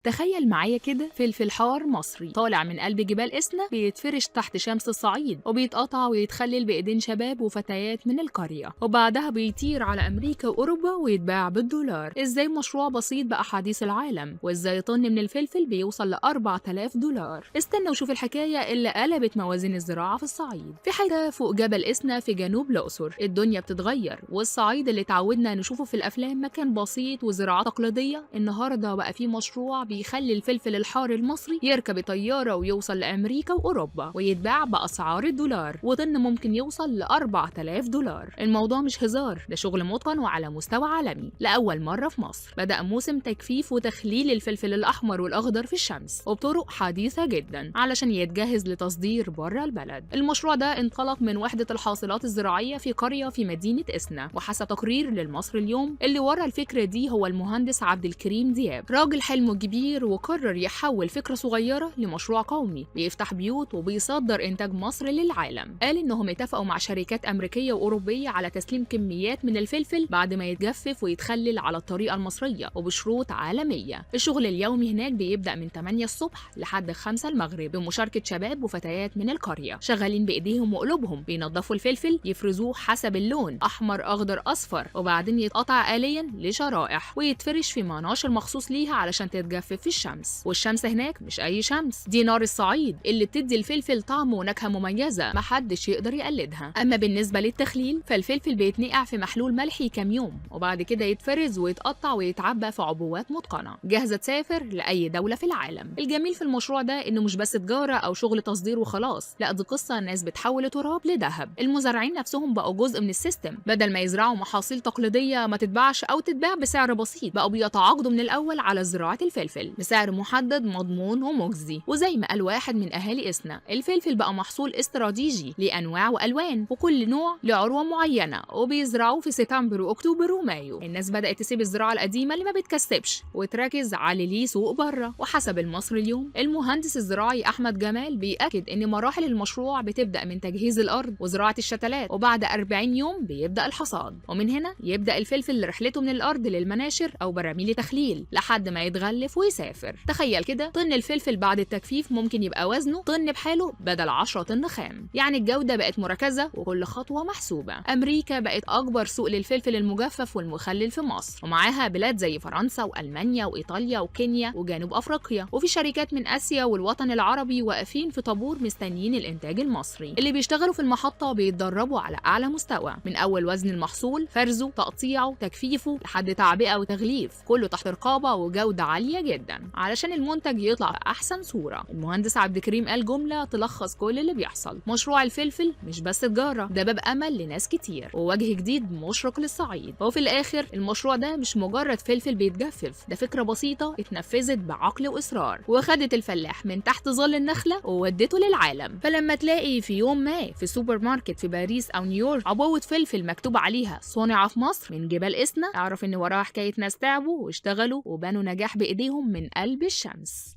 تخيل معايا كده فلفل حار مصري طالع من قلب جبال إسنا بيتفرش تحت شمس الصعيد وبيتقطع ويتخلل بإيدين شباب وفتيات من القرية وبعدها بيطير على أمريكا وأوروبا ويتباع بالدولار. إزاي مشروع بسيط بقى حديث العالم؟ وإزاي طن من الفلفل بيوصل ل 4000 دولار؟ استنى وشوف الحكاية اللي قلبت موازين الزراعة في الصعيد. في حتة فوق جبل إسنا في جنوب الأقصر الدنيا بتتغير، والصعيد اللي اتعودنا نشوفه في الأفلام مكان بسيط وزراعة تقليدية النهاردة بقى فيه مشروع بيخلي الفلفل الحار المصري يركب طيارة ويوصل لأمريكا وأوروبا ويتباع بأسعار الدولار، وطن ممكن يوصل ل 4000 دولار. الموضوع مش هزار، ده شغل متقن وعلى مستوى عالمي. لأول مرة في مصر بدأ موسم تجفيف وتخليل الفلفل الأحمر والأخضر في الشمس وبطرق حديثة جدا علشان يتجهز لتصدير بره البلد. المشروع ده انطلق من وحدة الحاصلات الزراعية في قرية في مدينة إسنا، وحسب تقرير للمصري اليوم اللي ورا الفكرة دي هو المهندس عبد الكريم دياب، راجل حلمه كبير وقرر يحول فكرة صغيرة لمشروع قومي بيفتح بيوت وبيصدر إنتاج مصر للعالم. قال إنهم اتفقوا مع شركات أمريكية وأوروبية على تسليم كميات من الفلفل بعد ما يتجفف ويتخلل على الطريقة المصرية وبشروط عالمية. الشغل اليومي هناك بيبدأ من 8 الصبح لحد 5 المغرب بمشاركة شباب وفتيات من القرية شغالين بإيديهم وقلوبهم، بينضفوا الفلفل يفرزوه حسب اللون أحمر أخضر أصفر، وبعدين يتقطع آليا لشرائح ويتفرش في مناشر مخصوص ليها علشان تتجفف في الشمس. والشمس هناك مش أي شمس، دي نار الصعيد اللي بتدي الفلفل طعم ونكهة مميزة محدش يقدر يقلدها. أما بالنسبة للتخليل فالفلفل بيتنقع في محلول ملحي كام يوم وبعد كده يتفرز ويتقطع ويتعبى في عبوات متقنة جاهزة تسافر لأي دولة في العالم. الجميل في المشروع ده إنه مش بس تجارة أو شغل تصدير وخلاص، لا دي قصة ناس بتحول تراب لذهب. المزارعين نفسهم بقوا جزء من السيستم، بدل ما يزرعوا محاصيل تقليدية ما تتباعش أو تتباع بسعر بسيط بقوا بيتعاقدوا من الأول على زراعة الفلفل بسعر محدد مضمون ومجزي. وزي ما قال واحد من أهالي إسنا، الفلفل بقى محصول استراتيجي لأنواع وألوان وكل نوع لعروة معينة وبيزرعوه في سبتمبر وأكتوبر ومايو. الناس بدأت تسيب الزراعة القديمة اللي ما بتكسبش وتركز على ليه سوق بره. وحسب المصري اليوم المهندس الزراعي أحمد جمال بيأكد إن مراحل المشروع بتبدأ من تجهيز الأرض وزراعة الشتلات، وبعد 40 يوم بيبدأ الحصاد، ومن هنا يبدأ الفلفل رحلته من الأرض للمناشر أو براميل تخليل لحد ما يتغلف ويسافر. تخيل كده طن الفلفل بعد التجفيف ممكن يبقى وزنه طن بحاله بدل 10 طن خام، يعني الجودة بقت مركزة وكل خطوة محسوبة. أمريكا بقت أكبر سوق للفلفل المجفف والمخلل في مصر، ومعاها بلاد زي فرنسا وألمانيا وإيطاليا وكينيا وجنوب أفريقيا، وفي شركات من آسيا والوطن العربي واقفين في طابور مستنيين الإنتاج المصري. اللي بيشتغلوا في المحطة بيتدربوا على أعلى مستوى، من أول وزن المحصول، فرزه، تقطيعه، تجفيفه، لحد تعبئة وتغليف، كله تحت رقابة وجودة عالية جدا علشان المنتج يطلع بأحسن صورة. المهندس عبد الكريم قال جملة تلخص كل اللي بيحصل: مشروع الفلفل مش بس تجارة، ده باب أمل لناس كتير ووجه جديد مشرق للصعيد. وفي الآخر المشروع ده مش مجرد فلفل بيتجفف، ده فكرة بسيطة اتنفذت بعقل وإصرار وخدت الفلاح من تحت ظل النخلة وودته للعالم. فلما تلاقي في يوم ما في سوبر ماركت في باريس أو نيويورك عبوة فلفل مكتوب عليها صنع في مصر من جبال إسنا، اعرف إن وراها حكاية ناس تعبوا واشتغلوا وبنوا نجاح بإيديهم من قلب الشمس.